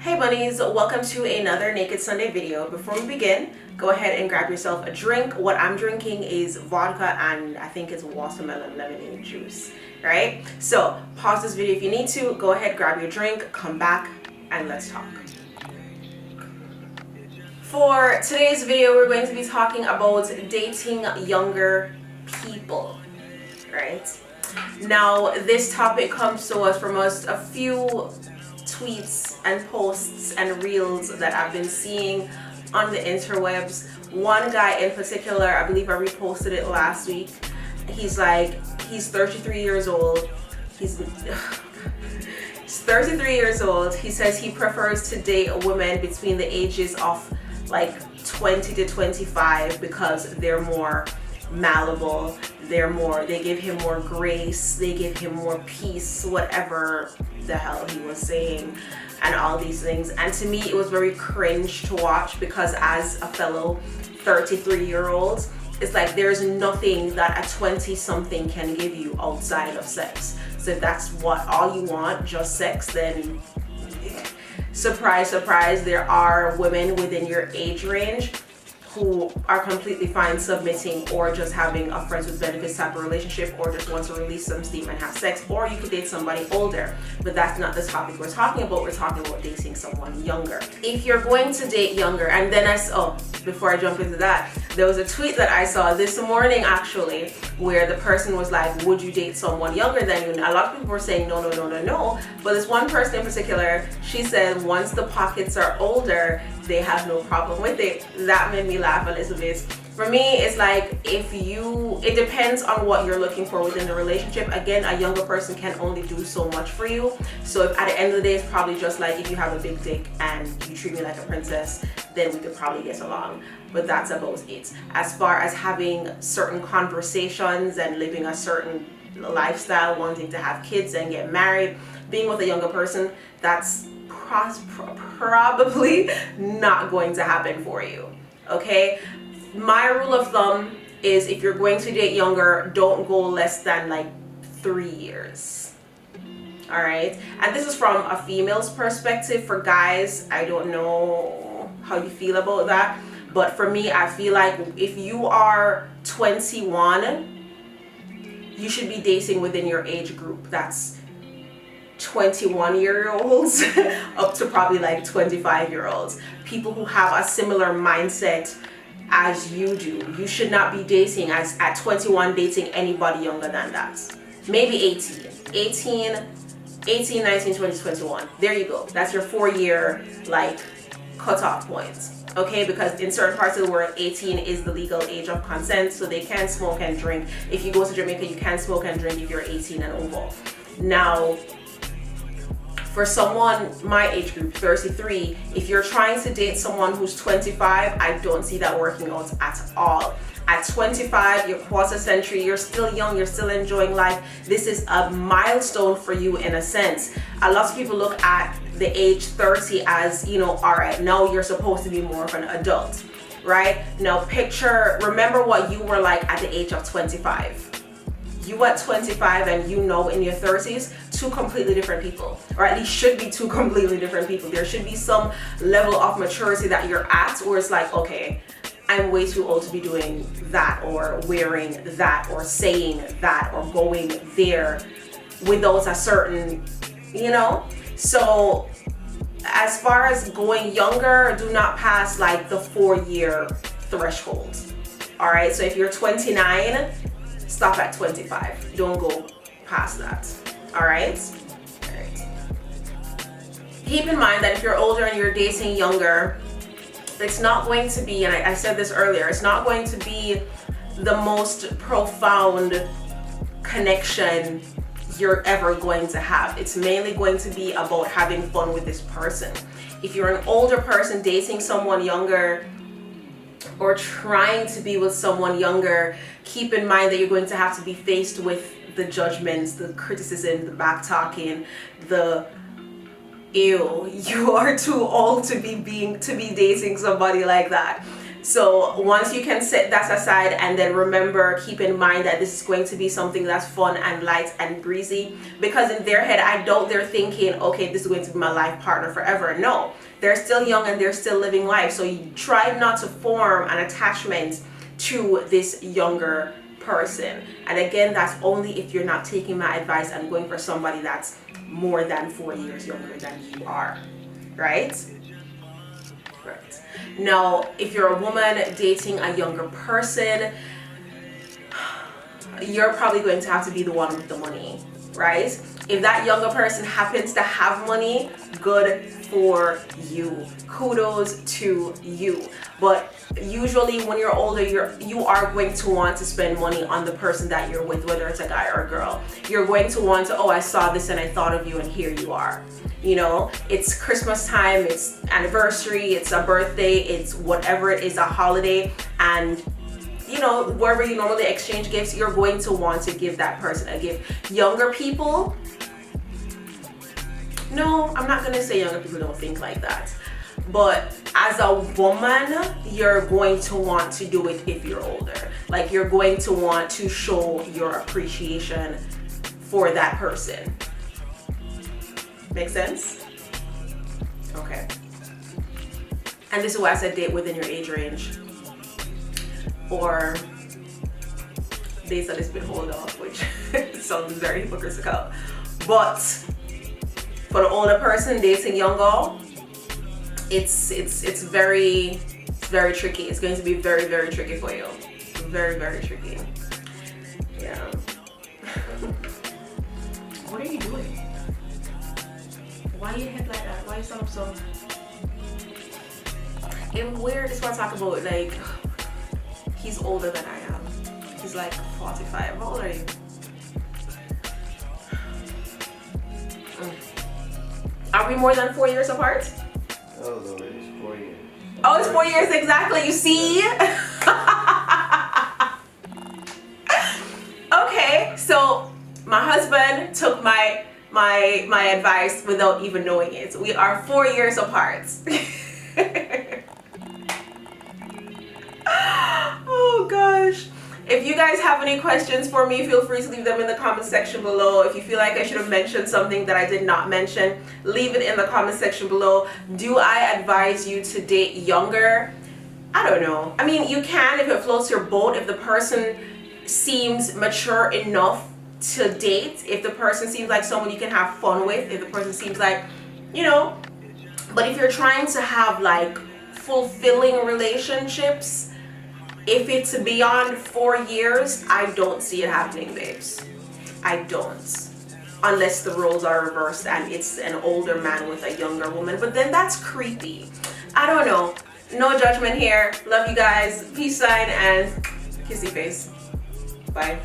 Hey bunnies, welcome to another Naked Sunday video. Before we begin, go ahead and grab yourself a drink. What I'm drinking is vodka and I think it's watermelon lemonade juice, right? So pause this video if you need to, go ahead, grab your drink, come back, and let's talk. For today's video, we're going to be talking about dating younger people, right? Now, this topic comes to us from a few tweets and posts and reels that I've been seeing on the interwebs. One guy in particular, I believe I reposted it last week. He's 33 years old. He's 33 years old. He says he prefers to date a woman between the ages of like 20 to 25 because they're more malleable, they give him more grace, they give him more peace, whatever the hell he was saying, and all these things. And to me, it was very cringe to watch because as a fellow 33-year-old, it's like there's nothing that a 20-something can give you outside of sex. So if that's what all you want, just sex, then surprise, surprise, there are women within your age range who are completely fine submitting or just having a friends with benefits type of relationship, or just want to release some steam and have sex, or you could date somebody older. But that's not the topic we're talking about. We're talking about dating someone younger. If you're going to date younger, and then before I jump into that, there was a tweet that I saw this morning actually where the person was like, would you date someone younger than you? And a lot of people were saying no, but this one person in particular, she said once the pockets are older, they have no problem with it. That made me laugh a little bit. For me, it's like it depends on what you're looking for within the relationship. Again, a younger person can only do so much for you. So if at the end of the day, it's probably just like if you have a big dick and you treat me like a princess, then we could probably get along. But that's about it. As far as having certain conversations and living a certain lifestyle, wanting to have kids and get married, being with a younger person, that's probably not going to happen for you. Okay, my rule of thumb is if you're going to date younger, don't go less than like 3 years. All right, and this is from a female's perspective. For guys, I don't know how you feel about that, but for me, I feel like if you are 21, you should be dating within your age group. That's 21-year-olds up to probably like 25-year-olds. People who have a similar mindset as you do. You should not be dating at 21 dating anybody younger than that. Maybe 18, 19, 20, 21. There you go. That's your 4-year like cutoff point. Okay, because in certain parts of the world, 18 is the legal age of consent, so they can smoke and drink. If you go to Jamaica, you can smoke and drink if you're 18 and over. Now, for someone my age group, 33, if you're trying to date someone who's 25, I don't see that working out at all. At 25, you're quarter century, you're still young, you're still enjoying life. This is a milestone for you in a sense. A lot of people look at the age 30 as, all right, now you're supposed to be more of an adult, right? Now remember what you were like at the age of 25. You at 25 and in your 30s, two completely different people, or at least should be two completely different people. There should be some level of maturity that you're at where it's like, okay, I'm way too old to be doing that or wearing that or saying that or going there without a certain, So as far as going younger, do not pass like the 4-year threshold. All right, so if you're 29, stop at 25. Don't go past that. All right? Keep in mind that if you're older and you're dating younger, it's not going to be, and I said this earlier, it's not going to be the most profound connection you're ever going to have. It's mainly going to be about having fun with this person. If you're an older person dating someone younger, or trying to be with someone younger, keep in mind that you're going to have to be faced with the judgments, the criticism, the back talking, the ew, you are too old to be dating somebody like that. So once you can set that aside, and then remember, keep in mind that this is going to be something that's fun and light and breezy, because in their head, I doubt they're thinking, okay, this is going to be my life partner forever. No, they're still young and they're still living life. So you try not to form an attachment to this younger person. And again, that's only if you're not taking my advice and going for somebody that's more than 4 years younger than you are, right? Right. Now, if you're a woman dating a younger person, you're probably going to have to be the one with the money, right? If that younger person happens to have money, good for you. Kudos to you. But usually when you're older, you are going to want to spend money on the person that you're with, whether it's a guy or a girl. You're going to want to, oh, I saw this and I thought of you and here you are. You know, it's Christmas time, it's anniversary, it's a birthday, it's whatever it is, a holiday, and you know, wherever you normally exchange gifts, you're going to want to give that person a gift. Younger people, no, I'm not going to say younger people don't think like that. But as a woman, you're going to want to do it if you're older. Like, you're going to want to show your appreciation for that person. Make sense? Okay. And this is why I said date within your age range. Or dates a little bit older, which sounds very hypocritical. But for the older person dating younger, it's very tricky. It's going to be very, very tricky for you. Very, very tricky. Yeah. What are you doing? Why are you head like that? Why you stand up so? It's weird. This is what I talk about. Like, he's older than I am. He's like 45. How old are you? Are we more than 4 years apart? Oh, no, it's 4 years. Oh, it's 4 years exactly. You see? Okay, so my husband took my advice without even knowing it. We are 4 years apart. Oh gosh. If you guys have any questions for me, feel free to leave them in the comment section below. If you feel like I should have mentioned something that I did not mention, leave it in the comment section below. Do I advise you to date younger? I don't know. I mean, you can if it floats your boat, if the person seems mature enough to date, if the person seems like someone you can have fun with, if the person seems like, you know. But if you're trying to have like fulfilling relationships, if it's beyond 4 years, I don't see it happening, babes. I don't. Unless the roles are reversed and it's an older man with a younger woman. But then that's creepy. I don't know. No judgment here. Love you guys. Peace sign and kissy face. Bye.